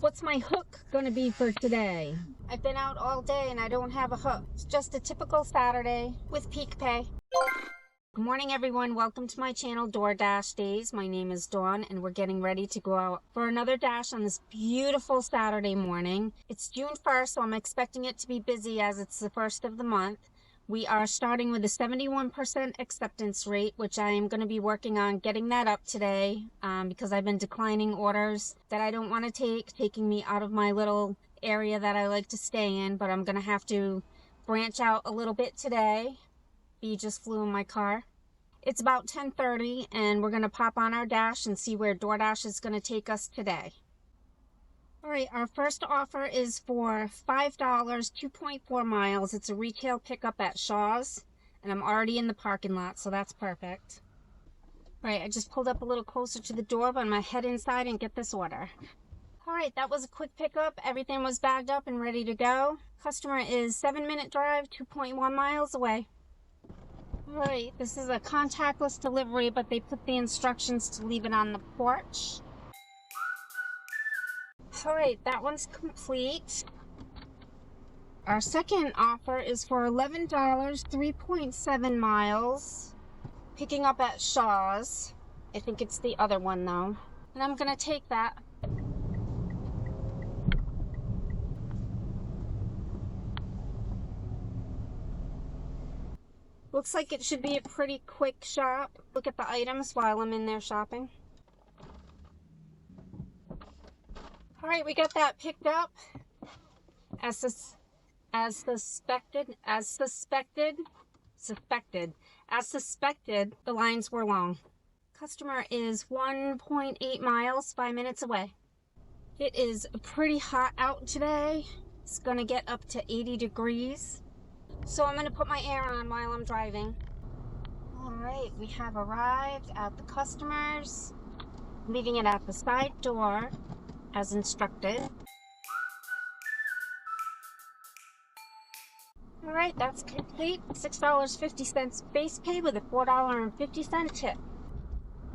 What's my hook gonna be for today? I've been out all day and I don't have a hook. It's just a typical Saturday with peak pay. Good morning, everyone. Welcome to my channel, DoorDash Days. My name is Dawn and we're getting ready to go out for another dash on this beautiful Saturday morning. It's June 1st, so I'm expecting it to be busy as it's the first of the month. We are starting with a 71% acceptance rate, which I am going to be working on getting that up today because I've been declining orders that I don't want to take, taking me out of my little area that I like to stay in, but I'm going to have to branch out a little bit today. Bee just flew in my car. It's about 10:30 and we're going to pop on our dash and see where DoorDash is going to take us today. All right, our first offer is for $5, 2.4 miles. It's a retail pickup at Shaw's, and I'm already in the parking lot, so that's perfect. All right, I just pulled up a little closer to the door, but I'm gonna head inside and get this order. All right, that was a quick pickup. Everything was bagged up and ready to go. Customer is 7-minute drive, 2.1 miles away. All right, this is a contactless delivery, but they put the instructions to leave it on the porch. All right, that one's complete. Our second offer is for $11, 3.7 miles, picking up at Shaw's. I think it's the other one though, and I'm gonna take that. Looks like it should be a pretty quick shop. Look at the items while I'm in there shopping. All right, we got that picked up. As suspected, the lines were long. Customer is 1.8 miles, 5 minutes away. It is pretty hot out today. It's gonna get up to 80 degrees. So I'm gonna put my air on while I'm driving. All right, we have arrived at the customer's, leaving it at the side door as instructed. All right, that's complete. $6.50 base pay with a $4.50 tip.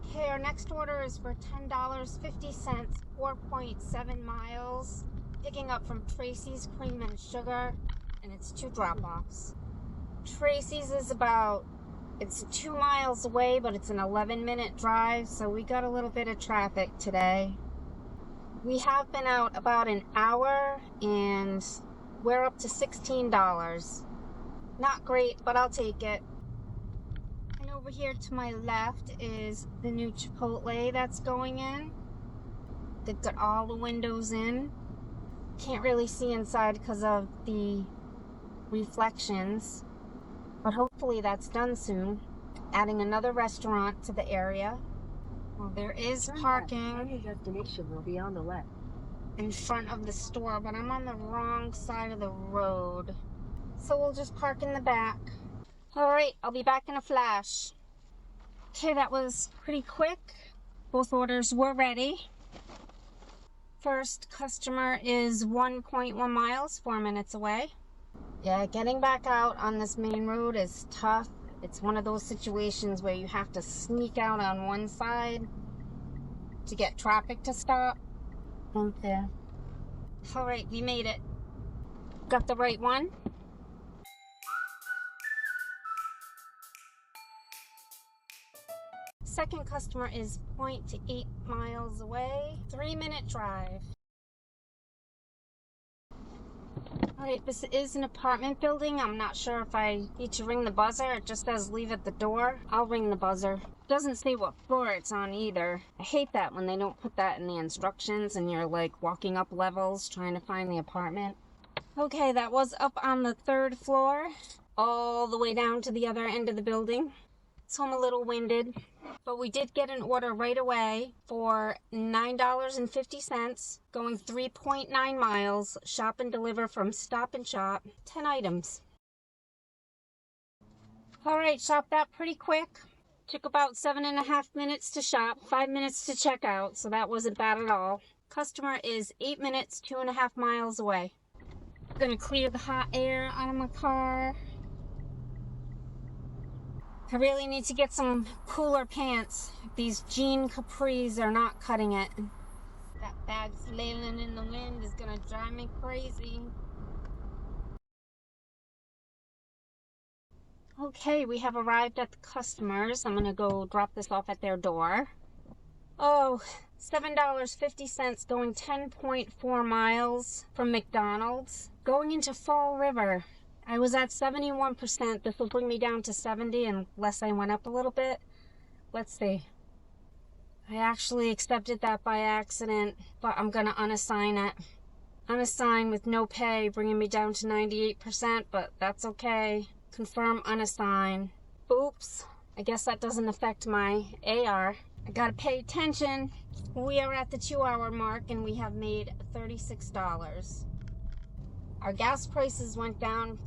Okay, our next order is for $10.50, 4.7 miles, picking up from Tracy's Cream and Sugar, and it's 2 drop-offs. Tracy's is it's 2 miles away, but it's an 11-minute drive, so we got a little bit of traffic today. We have been out about an hour and we're up to $16. Not great, but I'll take it. And over here to my left is the new Chipotle that's going in. They've got all the windows in. Can't really see inside because of the reflections, but hopefully that's done soon. Adding another restaurant to the area. Well, there is parking. Your destination will be on the left. In front of the store, but I'm on the wrong side of the road. So we'll just park in the back. All right, I'll be back in a flash. Okay, that was pretty quick. Both orders were ready. First customer is 1.1 miles, 4 minutes away. Yeah, getting back out on this main road is tough. It's one of those situations where you have to sneak out on one side to get traffic to stop. Okay. All right, we made it. Got the right one. Second customer is 0.8 miles away, 3-minute drive. All right, this is an apartment building. I'm not sure if I need to ring the buzzer. It just says leave at the door. I'll ring the buzzer. Doesn't say what floor it's on either. I hate that when they don't put that in the instructions and you're like walking up levels trying to find the apartment. Okay, that was up on the 3rd floor, all the way down to the other end of the building. So I'm a little winded, but we did get an order right away for $9.50, going 3.9 miles, shop and deliver from Stop and Shop, 10 items. All right, shop that pretty quick. Took about 7.5 minutes to shop, 5 minutes to check out, so that wasn't bad at all. Customer is 8 minutes, 2.5 miles away. Gonna clear the hot air out of my car. I really need to get some cooler pants. These jean capris are not cutting it. That Bags flailing in the wind is gonna drive me crazy. Okay, we have arrived at the customers. I'm gonna go drop this off at their door. Oh, $7.50 going 10.4 miles from McDonald's. Going into Fall River. I was at 71%. This will bring me down to 70 unless I went up a little bit. Let's see. I actually accepted that by accident, but I'm gonna unassign it. Unassign with no pay, bringing me down to 98%, but that's okay. Confirm unassign. Oops, I guess that doesn't affect my AR. I gotta pay attention. We are at the 2-hour mark and we have made $36. Our gas prices went down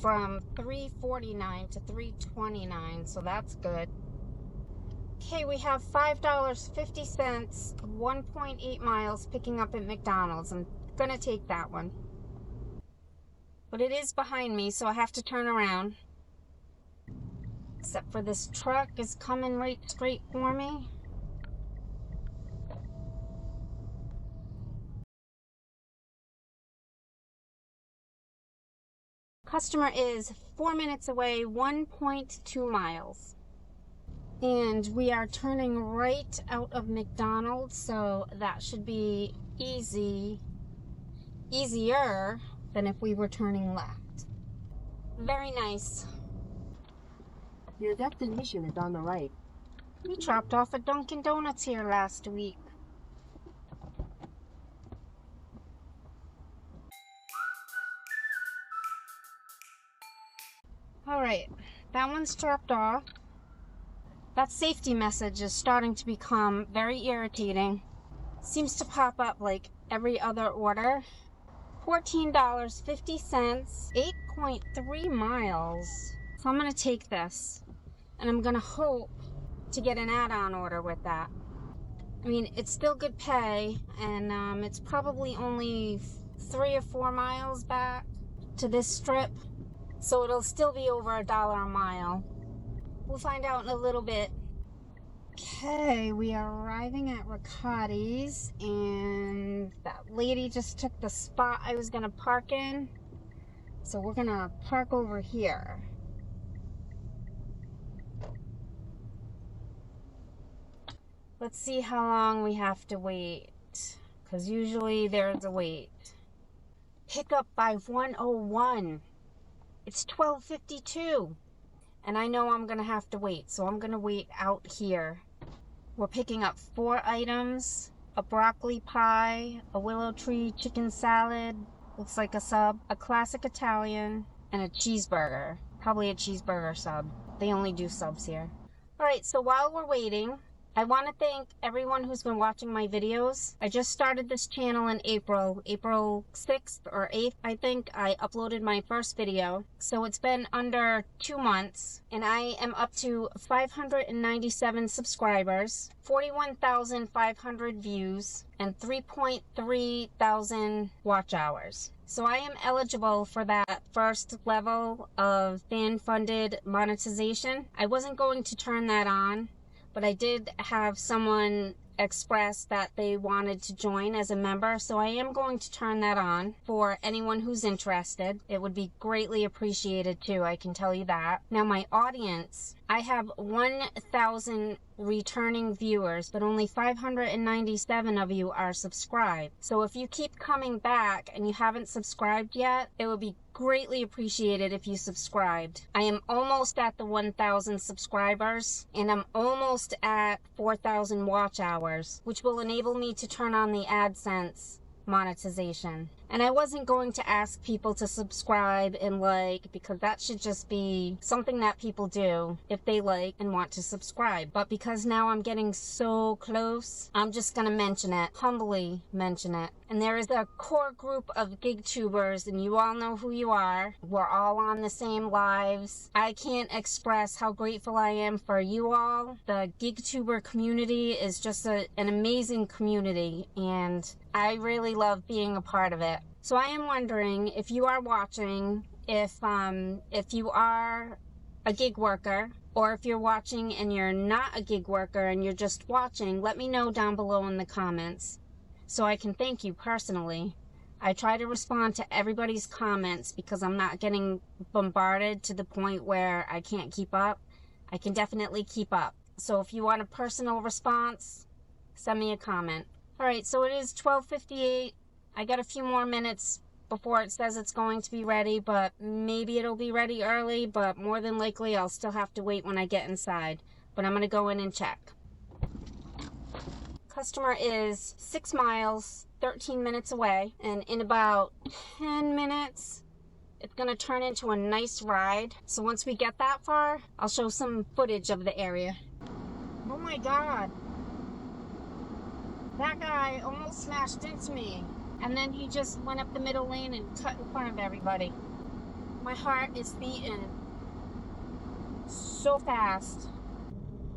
from $3.49 to $3.29, so that's good. Okay, we have $5.50, 1.8 miles picking up at McDonald's. I'm gonna take that one. But it is behind me, so I have to turn around. Except for this truck is coming right straight for me. Customer is 4 minutes away, 1.2 miles. And we are turning right out of McDonald's, so that should be easier than if we were turning left. Very nice. Your destination is on the right. We dropped off at Dunkin' Donuts here last week. Alright, that one's dropped off. That safety message is starting to become very irritating. Seems to pop up like every other order. $14.50, 8.3 miles. So I'm gonna take this and I'm gonna hope to get an add-on order with that. I mean, it's still good pay, and it's probably only 3 or 4 miles back to this strip, so it'll still be over $1 a mile. We'll find out in a little bit. Okay, we are arriving at Riccati's, and that lady just took the spot I was gonna park in, so we're gonna park over here. Let's see how long we have to wait, because usually there's a wait. Pick up by 1:01. It's 12:52, and I know I'm gonna have to wait, so I'm gonna wait out here. We're picking up 4 items: a broccoli pie, a willow tree chicken salad, looks like a sub, a classic Italian, and a cheeseburger. Probably a cheeseburger sub. They only do subs here. Alright, so while we're waiting, I want to thank everyone who's been watching my videos. I just started this channel in April 6th or 8th, I think. I uploaded my first video. So it's been under 2 months, and I am up to 597 subscribers, 41,500 views, and 3.3 thousand watch hours. So I am eligible for that first level of fan-funded monetization. I wasn't going to turn that on, but I did have someone express that they wanted to join as a member, so I am going to turn that on for anyone who's interested. It would be greatly appreciated too, I can tell you that. Now my audience, I have 1,000 returning viewers, but only 597 of you are subscribed. So if you keep coming back and you haven't subscribed yet, it would be greatly appreciated if you subscribed. I am almost at the 1,000 subscribers, and I'm almost at 4,000 watch hours, which will enable me to turn on the AdSense monetization. And I wasn't going to ask people to subscribe and like, because that should just be something that people do if they like and want to subscribe. But because now I'm getting so close, I'm just gonna mention it, humbly mention it. And there is a core group of gig tubers, and you all know who you are. We're all on the same lives. I can't express how grateful I am for you all. The gig tuber community is just an amazing community, and I really love being a part of it. So I am wondering if you are watching, if you are a gig worker, or if you're watching and you're not a gig worker and you're just watching, let me know down below in the comments. so I can thank you personally. I try to respond to everybody's comments because I'm not getting bombarded to the point where I can't keep up. I can definitely keep up. So if you want a personal response, send me a comment. All right, so it is 12:58. I got a few more minutes before it says it's going to be ready, but maybe it'll be ready early, but more than likely I'll still have to wait when I get inside. But I'm going to go in and check. Customer is 6 miles, 13 minutes away, and in about 10 minutes, it's going to turn into a nice ride. So once we get that far, I'll show some footage of the area. Oh my God. That guy almost smashed into me. And then he just went up the middle lane and cut in front of everybody. My heart is beating so fast.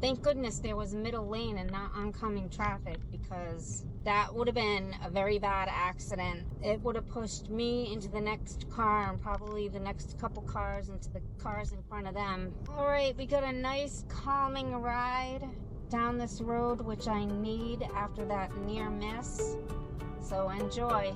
Thank goodness there was middle lane and not oncoming traffic, because that would have been a very bad accident. It would have pushed me into the next car and probably the next couple cars into the cars in front of them. All right, we got a nice calming ride down this road, which I need after that near miss. So enjoy.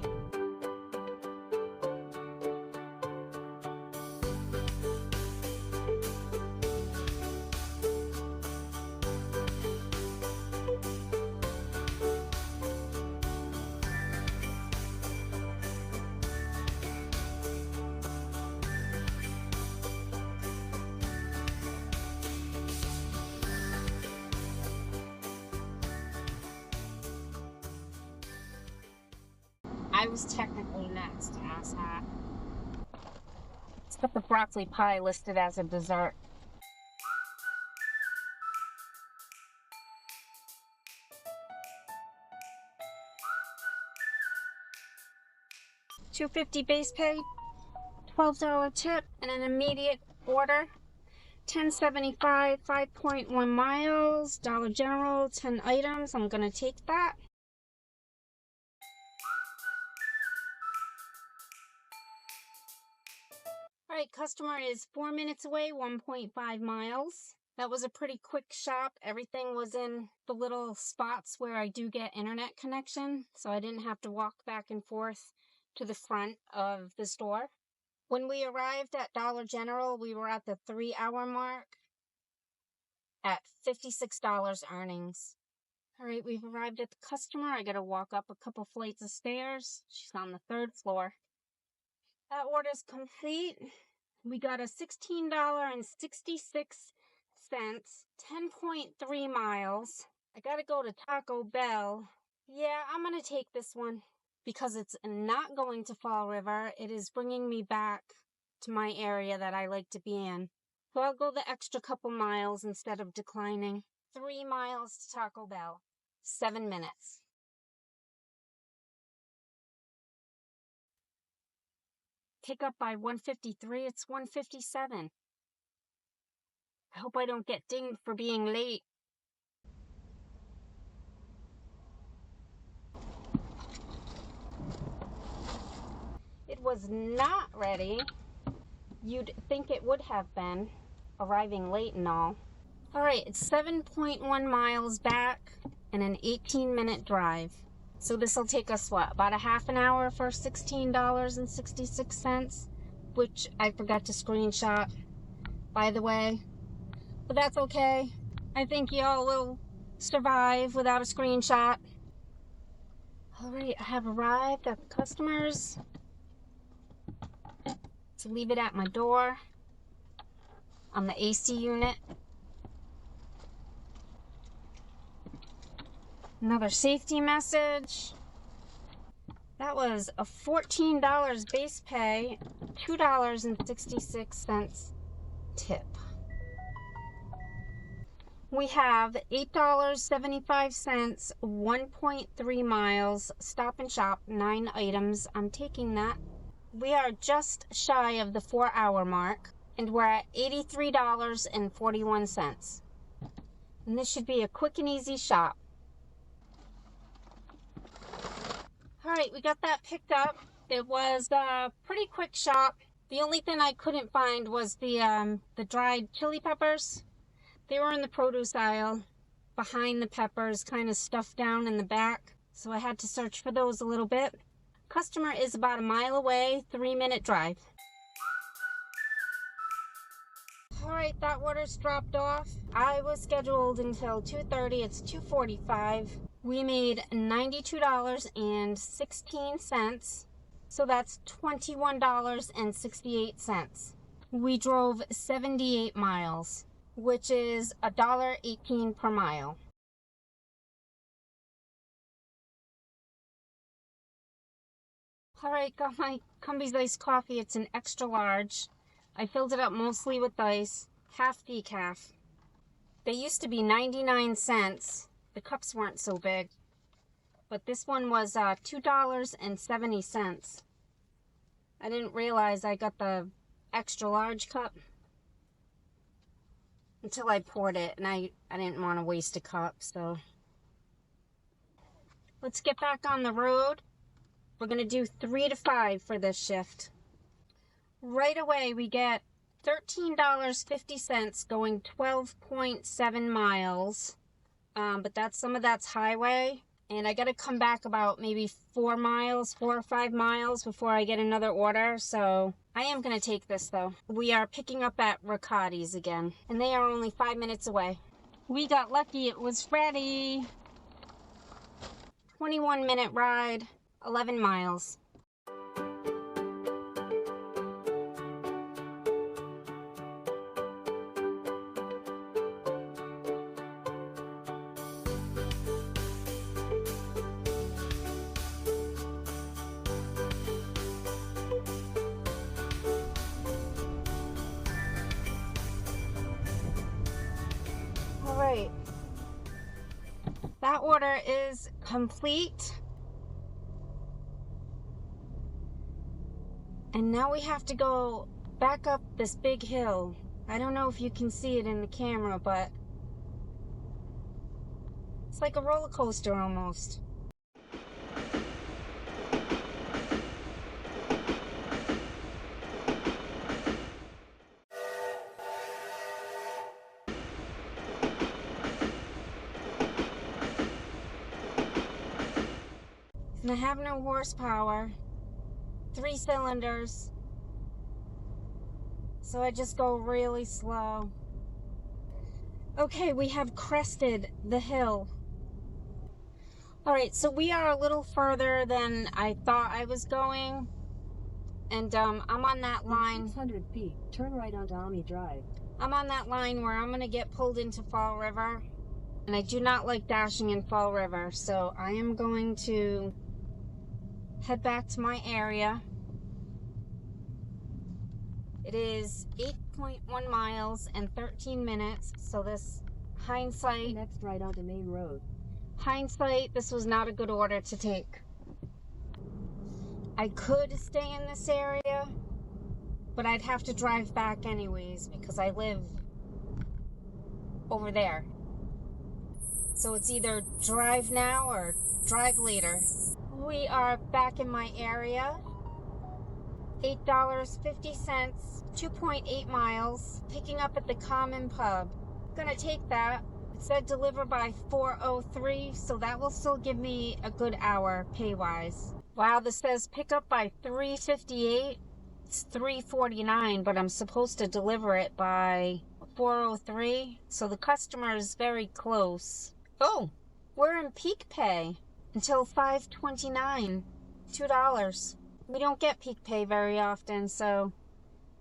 I was technically next, asshat. It's got the broccoli pie listed as a dessert. $2.50 base pay, $12 tip, and an immediate order. $10.75, 5.1 miles, Dollar General, 10 items. I'm gonna take that. All right, customer is 4 minutes away, 1.5 miles. That was a pretty quick shop. Everything was in the little spots where I do get internet connection, so I didn't have to walk back and forth to the front of the store. When we arrived at Dollar General, we were at the 3-hour mark at $56 earnings. All right, we've arrived at the customer. I gotta walk up a couple flights of stairs. She's on the 3rd floor. That order's complete. We got a $16.66, 10.3 miles. I gotta go to Taco Bell. Yeah, I'm gonna take this one because it's not going to Fall River. It is bringing me back to my area that I like to be in. So I'll go the extra couple miles instead of declining. 3 miles to Taco Bell, 7 minutes. Pick up by 1:53, it's 1:57. I hope I don't get dinged for being late. It was not ready. You'd think it would have been, arriving late and all. All right, it's 7.1 miles back and an 18-minute drive. So this will take us, what, about a half an hour for $16.66, which I forgot to screenshot, by the way. But that's okay. I think y'all will survive without a screenshot. All right, I have arrived at the customers. To leave it at my door on the AC unit. Another safety message. That was a $14 base pay, $2.66 tip. We have $8.75, 1.3 miles, Stop and Shop, 9 items. I'm taking that. We are just shy of the 4-hour mark, and we're at $83.41. And this should be a quick and easy shop. All right, we got that picked up. It was a pretty quick shop. The only thing I couldn't find was the dried chili peppers. They were in the produce aisle, behind the peppers, kind of stuffed down in the back. So I had to search for those a little bit. Customer is about a mile away, 3-minute drive. All right, that order's dropped off. I was scheduled until 2:30. It's 2:45. We made $92.16. So that's $21.68. We drove 78 miles, which is $1.18 per mile. All right, got my Cumby's iced coffee. It's an extra large. I filled it up mostly with ice, half decaf. They used to be 99 cents. The cups weren't so big. But this one was $2.70. I didn't realize I got the extra large cup until I poured it, and I didn't want to waste a cup, so. Let's get back on the road. We're going to do 3 to 5 for this shift. Right away, we get $13.50 going 12.7 miles. But some of that's highway. And I got to come back about maybe 4 or 5 miles before I get another order. So I am going to take this, though. We are picking up at Riccati's again. And they are only 5 minutes away. We got lucky. It was ready. 21-minute ride. 11 miles. All right. That order is complete. And now we have to go back up this big hill. I don't know if you can see it in the camera, but it's like a roller coaster almost. And I have no horsepower. 3 cylinders, so I just go really slow. Okay, we have crested the hill. All right, so we are a little further than I thought I was going, and I'm on that line. 600 feet, turn right onto Ami Drive. I'm on that line where I'm gonna get pulled into Fall River, and I do not like dashing in Fall River, so I am going to head back to my area. It is 8.1 miles and 13 minutes, so this hindsight... Next right onto Main Road. Hindsight, this was not a good order to take. I could stay in this area, but I'd have to drive back anyways because I live over there. So it's either drive now or drive later. We are back in my area. $8.50, 2.8 miles, picking up at the Common Pub. Gonna take that. It said deliver by 4:03, so that will still give me a good hour pay-wise. Wow, this says pick up by 3:58. It's 3:49, but I'm supposed to deliver it by 4:03, so the customer is very close. Oh, we're in peak pay until 5:29, $2. We don't get peak pay very often, so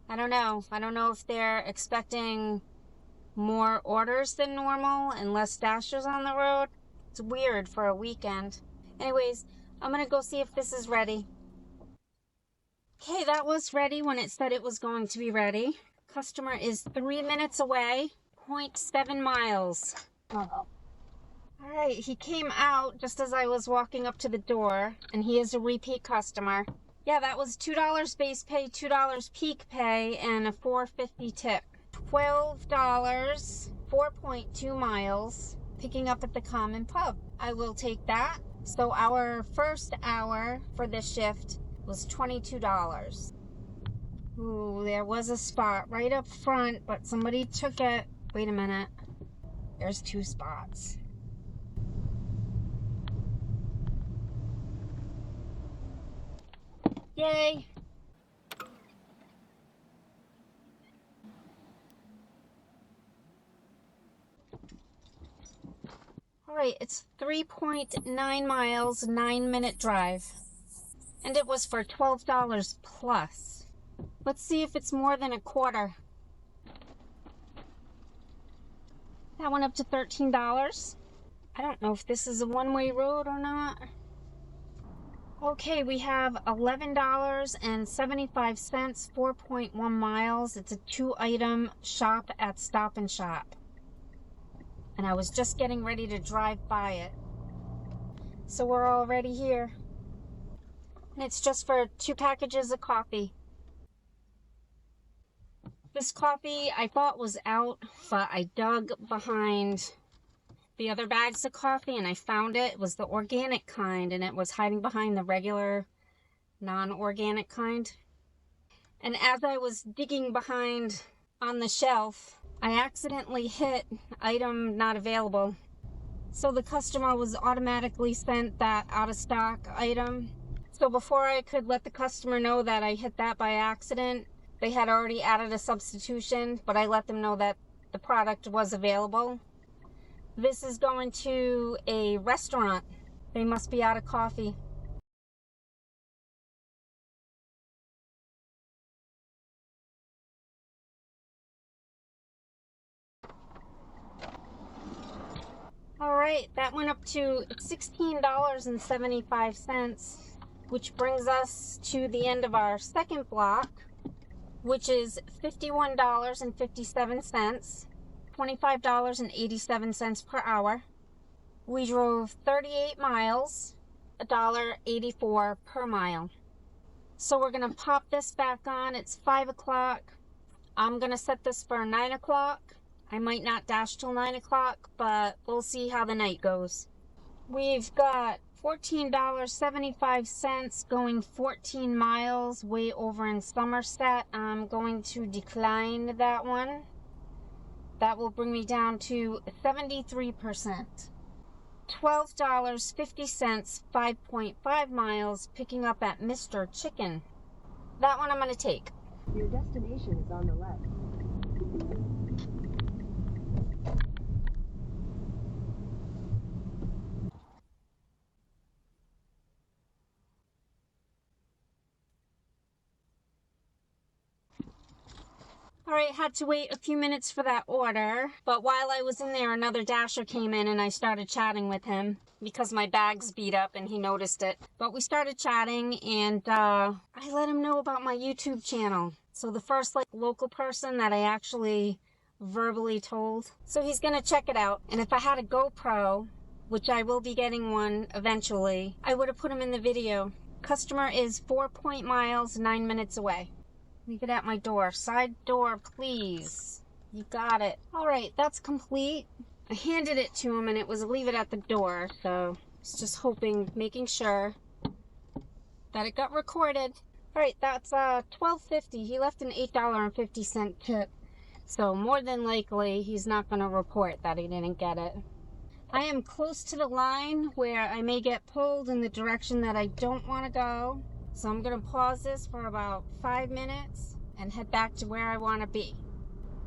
I don't know. I don't know if they're expecting more orders than normal and less dashers on the road. It's weird for a weekend. Anyways, I'm gonna go see if this is ready. Okay, that was ready when it said it was going to be ready. Customer is 3 minutes away, 0.7 miles. Oh. All right, he came out just as I was walking up to the door, and he is a repeat customer. Yeah, that was $2 base pay, $2 peak pay, and a $4.50 tip. $12, 4.2 miles, picking up at the Common Pub. I will take that. So our first hour for this shift was $22. Ooh, there was a spot right up front, but somebody took it. Wait a minute. There's 2 spots. Yay! Alright, it's 3.9 miles, 9-minute drive. And it was for $12 plus. Let's see if it's more than a quarter. That went up to $13. I don't know if this is a one-way road or not. Okay, we have $11.75, 4.1 miles. It's a 2-item shop at Stop and Shop. And I was just getting ready to drive by it. So we're already here. And it's just for 2 packages of coffee. This coffee I thought was out, but I dug behind the other bags of coffee and I found it. It was the organic kind and it was hiding behind the regular non-organic kind. And as I was digging behind on the shelf, I accidentally hit item not available. So the customer was automatically sent that out of stock item. So before I could let the customer know that I hit that by accident, they had already added a substitution, but I let them know that the product was available. This is going to a restaurant. They must be out of coffee. All right, that went up to $16.75, which brings us to the end of our second block, which is $51.57, $25.87 per hour. We drove 38 miles, $1.84 per mile. So we're gonna pop this back on. It's 5 o'clock. I'm gonna set this for 9 o'clock. I might not dash till 9 o'clock, but we'll see how the night goes. We've got $14.75 going 14 miles way over in Somerset. I'm going to decline that one. That will bring me down to 73%. $12.50, 5.5 miles, picking up at Mr. Chicken. That one I'm going to take. Your destination is on the left. Alright, had to wait a few minutes for that order, but while I was in there, another dasher came in and I started chatting with him because my bag's beat up and he noticed it. But we started chatting and I let him know about my YouTube channel. So the first local person that I actually verbally told. So he's gonna check it out. And if I had a GoPro, which I will be getting one eventually, I would have put him in the video. Customer is 4 miles, 9 minutes away. Leave it at my door. Side door, please. You got it. All right, that's complete. I handed it to him and it was leave it at the door. So I was just hoping, making sure that it got recorded. All right, that's $12.50. He left an $8.50 tip. So more than likely, he's not going to report that he didn't get it. I am close to the line where I may get pulled in the direction that I don't want to go. So I'm going to pause this for about 5 minutes and head back to where I want to be.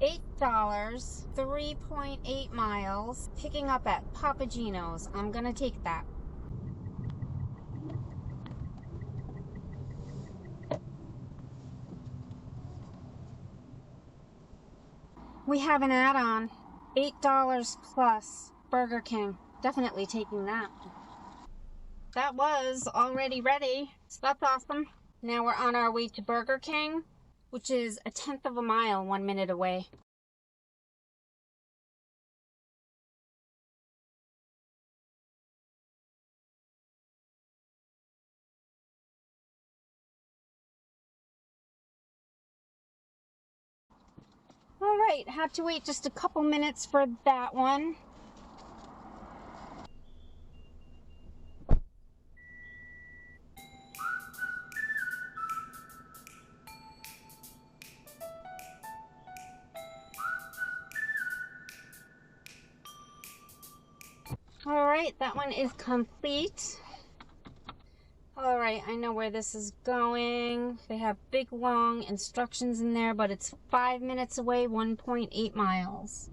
$8, 3.8 miles, picking up at Papagino's. I'm going to take that. We have an add-on, $8 plus, Burger King. Definitely taking that. That was already ready, so that's awesome. Now we're on our way to Burger King, which is a 1/10 of a mile, 1 minute away. All right, had to wait just a couple minutes for that one. All right, that one is complete. All right, I know where this is going. They have big, long instructions in there, but it's 5 minutes away, 1.8 miles.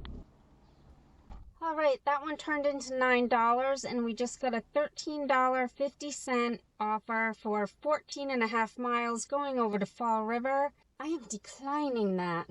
All right, that one turned into $9, and we just got a $13.50 offer for 14.5 miles going over to Fall River. I am declining that.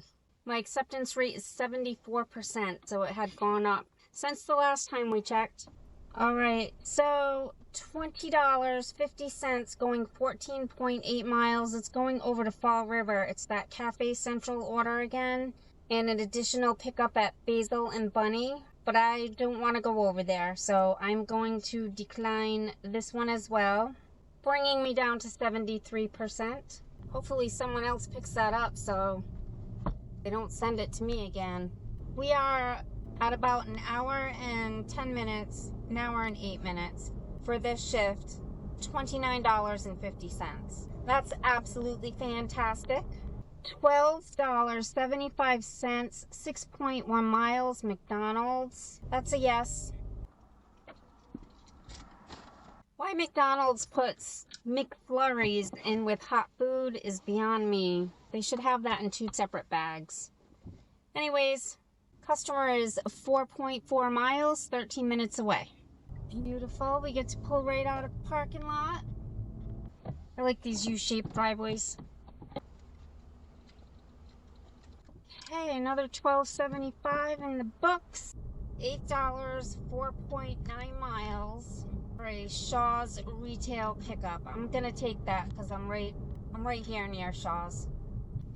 My acceptance rate is 74%, so it had gone up since the last time we checked. All right, so $20.50 going 14.8 miles. It's going over to Fall River. It's that Cafe Central order again, and an additional pickup at Basil and Bunny. But I don't want to go over there, so I'm going to decline this one as well, bringing me down to 73%. Hopefully someone else picks that up so they don't send it to me again. We are at about an hour and 10 minutes, an hour and 8 minutes for this shift, $29.50. That's absolutely fantastic. $12.75, 6.1 miles, McDonald's. That's a yes. Why McDonald's puts McFlurries in with hot food is beyond me. They should have that in 2 separate bags. Anyways, customer is 4.4 miles, 13 minutes away. Beautiful. We get to pull right out of the parking lot. I like these U-shaped driveways. Okay, another $12.75 in the books. $8, 4.9 miles for a Shaw's retail pickup. I'm gonna take that because I'm right here near Shaw's.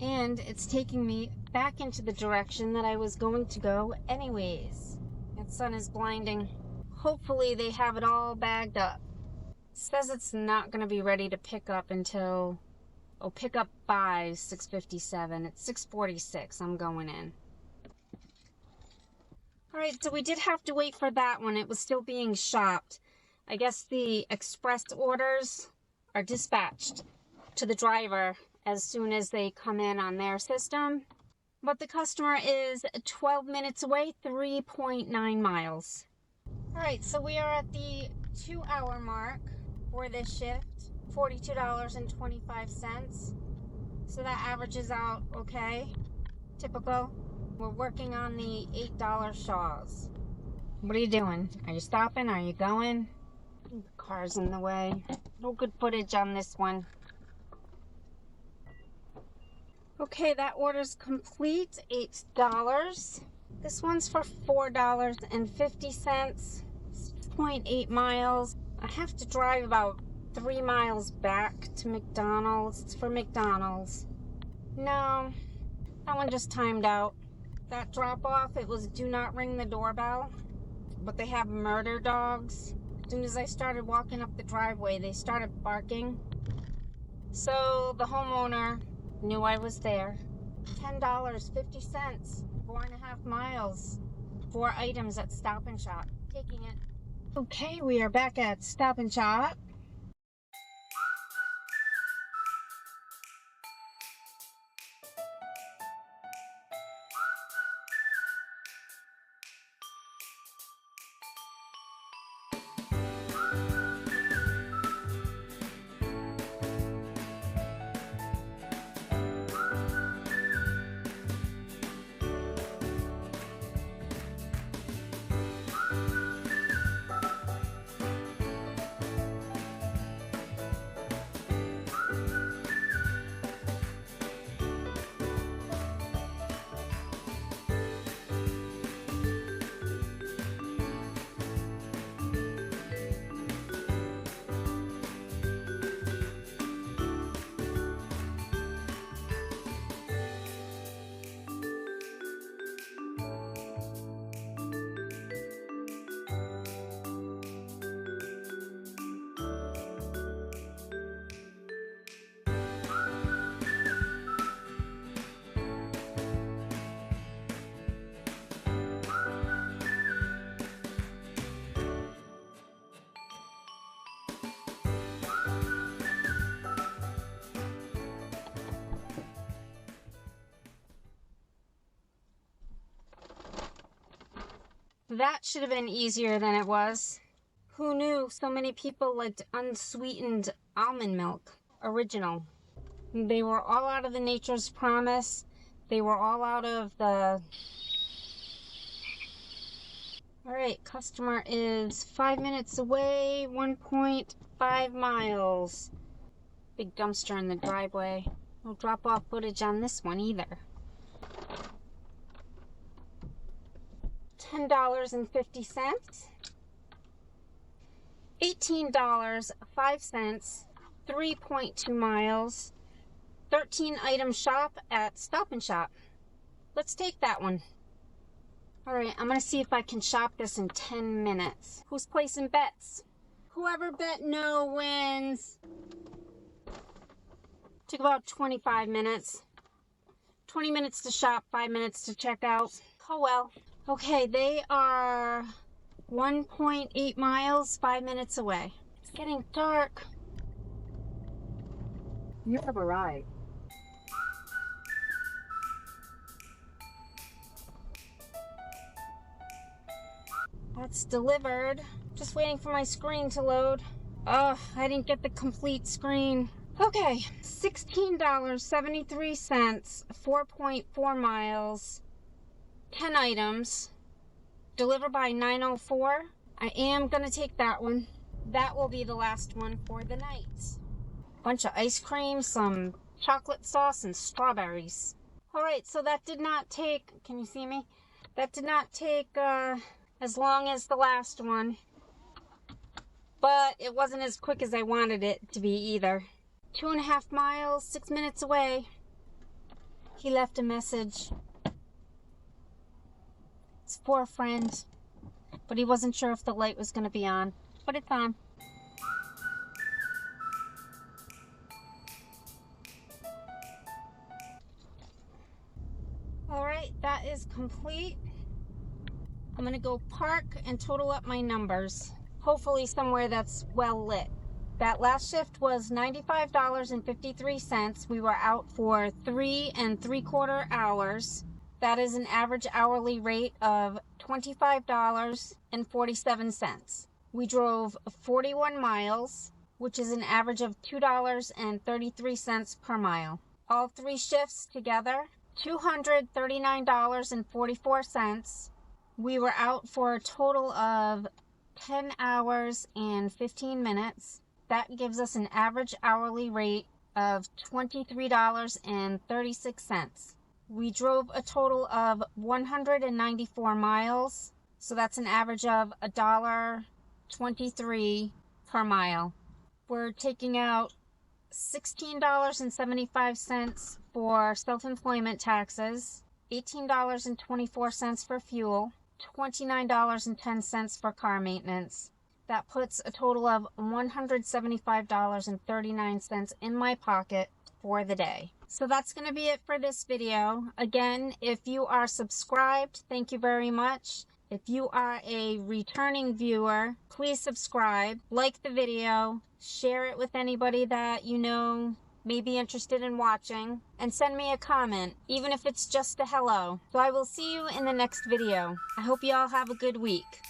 And it's taking me back into the direction that I was going to go anyways. That sun is blinding. Hopefully they have it all bagged up. It says it's not gonna be ready to pick up until pick up by 6:57. It's 6:46. I'm going in. All right, so we did have to wait for that one. It was still being shopped. I guess the express orders are dispatched to the driver as soon as they come in on their system. But the customer is 12 minutes away, 3.9 miles. All right, so we are at the 2-hour mark for this shift. $42.25. So that averages out okay. Typical. We're working on the $8 Shaws. What are you doing? Are you stopping? Are you going? The car's in the way. No good footage on this one. Okay, that order's complete. $8. This one's for $4.50. 6.8 miles. I have to drive about 3 miles back to McDonald's. It's for McDonald's. No, that one just timed out. That drop off, it was do not ring the doorbell, but they have murder dogs. As soon as I started walking up the driveway, they started barking. So the homeowner knew I was there. $10.50, 4.5 miles, 4 items at Stop and Shop. Taking it. Okay, we are back at Stop and Shop. That should have been easier than it was. Who knew so many people liked unsweetened almond milk, original. They were all out of the Nature's Promise. They were all out of the... All right, customer is 5 minutes away, 1.5 miles. Big dumpster in the driveway. No drop-off footage on this one either. $10.50. $18.05. 3.2 miles. 13 item shop at Stop and Shop. Let's take that one. All right, I'm gonna see if I can shop this in 10 minutes. Who's placing bets? Whoever bet no wins. Took about 25 minutes. 20 minutes to shop, 5 minutes to check out. Oh well. Okay, they are 1.8 miles, 5 minutes away. It's getting dark. You have arrived. That's delivered. Just waiting for my screen to load. Oh, I didn't get the complete screen. Okay, $16.73, 4.4 miles, 10 items, delivered by 9:04. I am gonna take that one. That will be the last one for the night. Bunch of ice cream, some chocolate sauce, and strawberries. All right, so that did not take, can you see me? That did not take as long as the last one, but it wasn't as quick as I wanted it to be either. 2.5 miles, 6 minutes away. He left a message. It's for a friend, but he wasn't sure if the light was going to be on, but it's on. All right, that is complete. I'm going to go park and total up my numbers. Hopefully somewhere that's well lit. That last shift was $95.53. We were out for 3 3/4 hours. That is an average hourly rate of $25.47. We drove 41 miles, which is an average of $2.33 per mile. All 3 shifts together, $239.44. We were out for a total of 10 hours and 15 minutes. That gives us an average hourly rate of $23.36. We drove a total of 194 miles, so that's an average of $1.23 per mile. We're taking out $16.75 for self-employment taxes, $18.24 for fuel, $29.10 for car maintenance. That puts a total of $175.39 in my pocket for the day. So that's going to be it for this video. Again, if you are subscribed, thank you very much. If you are a returning viewer, please subscribe, like the video, share it with anybody that you know may be interested in watching, and send me a comment, even if it's just a hello. So I will see you in the next video. I hope you all have a good week.